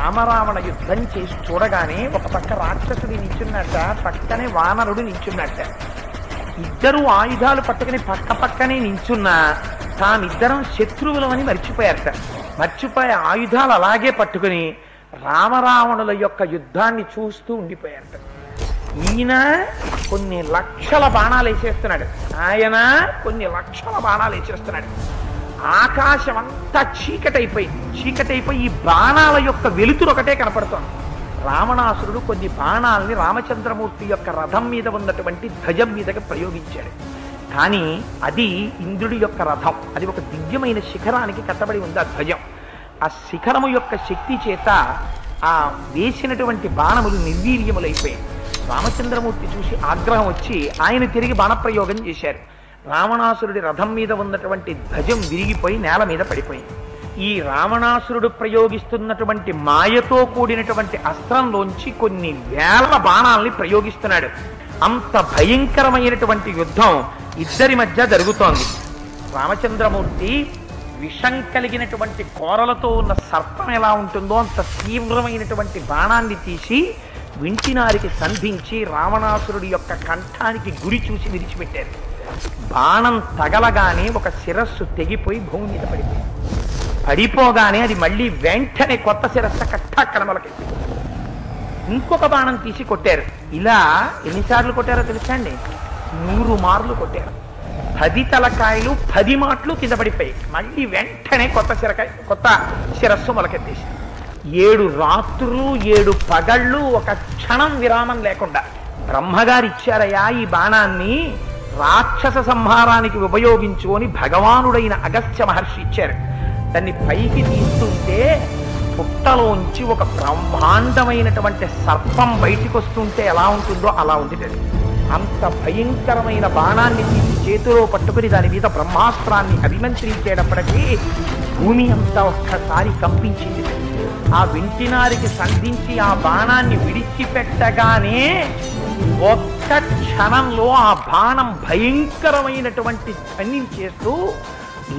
రామరావణ యుద్ధం చేసి చూడగానే ఒక పక్క రాక్షసుడి నించున్నట్ట, పక్కనే వానరుడు నించున్నట్ట. ఇద్దరు ఆయుధాలు పట్టుకుని పక్క పక్కనే నించున్నా తామిద్దరం శత్రువులమని మర్చిపోయారట. మర్చిపోయే ఆయుధాలు అలాగే పట్టుకుని రామరావణుల యొక్క యుద్ధాన్ని చూస్తూ ఉండిపోయారట. ఈయన కొన్ని లక్షల బాణాలు వేసేస్తున్నాడు, ఆయన కొన్ని లక్షల బాణాలు వేసేస్తున్నాడు. ఆకాశం అంతా చీకటైపోయి ఈ బాణాల యొక్క వెలుతురు ఒకటే కనపడుతోంది. రావణాసురుడు కొన్ని బాణాలని రామచంద్రమూర్తి యొక్క రథం మీద ఉన్నటువంటి ధ్వజం మీదకి ప్రయోగించాడు. కానీ అది ఇంద్రుడి యొక్క రథం, అది ఒక దివ్యమైన శిఖరానికి కట్టబడి ఉంది ఆ ధ్వజం. ఆ శిఖరము యొక్క శక్తి చేత ఆ వేసినటువంటి బాణములు నిర్వీర్యములైపోయాయి. రామచంద్రమూర్తి చూసి ఆగ్రహం వచ్చి ఆయన తిరిగి బాణప్రయోగం చేశారు. రావణాసురుడి రథం మీద ఉన్నటువంటి ధ్వజం విరిగిపోయి నేల మీద పడిపోయింది. ఈ రావణాసురుడు ప్రయోగిస్తున్నటువంటి మాయతో కూడినటువంటి అస్త్రంలోంచి కొన్ని వేల బాణాలని ప్రయోగిస్తున్నాడు. అంత భయంకరమైనటువంటి యుద్ధం ఇద్దరి మధ్య జరుగుతోంది. రామచంద్రమూర్తి విషం కలిగినటువంటి కోరలతో ఉన్న సర్పం ఎలా ఉంటుందో అంత తీవ్రమైనటువంటి బాణాన్ని తీసి వింటినారికి సంధించి రావణాసురుడి యొక్క కంఠానికి గురి చూసి విడిచిపెట్టారు. బాణం తగలగానే ఒక శిరస్సు తెగిపోయి భూమి మీద పడిపోగానే అది మళ్ళీ వెంటనే కొత్త శిరస్సు అక్కడ మొలకెత్తి ఇంకొక బాణం తీసి కొట్టారు. ఇలా ఎన్నిసార్లు కొట్టారో తెలుసా అండి? 100 మార్లు కొట్టారు. 10 తలకాయలు 10 మాటలు కింద పడిపోయి మళ్ళీ వెంటనే కొత్త శిరస్సు మొలకెత్తేసి 7 రాత్రులు 7 పగళ్ళు ఒక క్షణం విరామం లేకుండా బ్రహ్మగారు ఇచ్చారయ్యా ఈ బాణాన్ని రాక్షస సంహారానికి ఉపయోగించుకొని భగవానుడైన అగస్త్య మహర్షి ఇచ్చారు. దాన్ని పైకి తీస్తుంటే పుట్టలోంచి ఒక బ్రహ్మాండమైనటువంటి సర్పం బయటికి వస్తుంటే ఎలా ఉంటుందో అలా ఉంది. అంత భయంకరమైన బాణాన్ని తీసి చేతిలో పట్టుకుని దాని మీద బ్రహ్మాస్త్రాన్ని అభిమంత్రించేటప్పటికీ భూమి అంతా ఒక్కసారి కంపించింది. ఆ వింటినారికి సంధించి ఆ బాణాన్ని విడిచిపెట్టగానే ఒక్క క్షణంలో ఆ బాణం భయంకరమైనటువంటి ధ్వనిని చేస్తూ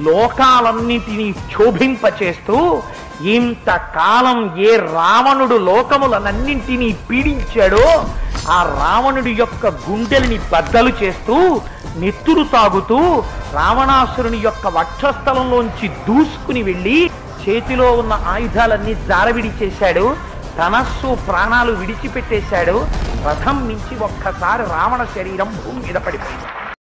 లోకాలన్నింటినీ క్షోభింపచేస్తూ ఇంతకాలం ఏ రావణుడు లోకములనన్నింటినీ పీడించాడో ఆ రావణుడి యొక్క గుండెల్ని బద్దలు చేస్తూ నెత్తురు తాగుతూ రావణాసురుని యొక్క వక్షస్థలంలోంచి దూసుకుని వెళ్ళి చేతిలో ఉన్న ఆయుధాలన్నీ జారవిడి చేశాడు. తనస్సు ప్రాణాలు విడిచిపెట్టేశాడు. రథం నుంచి ఒక్కసారి రావణ శరీరం భూమి మీద పడిపోయింది.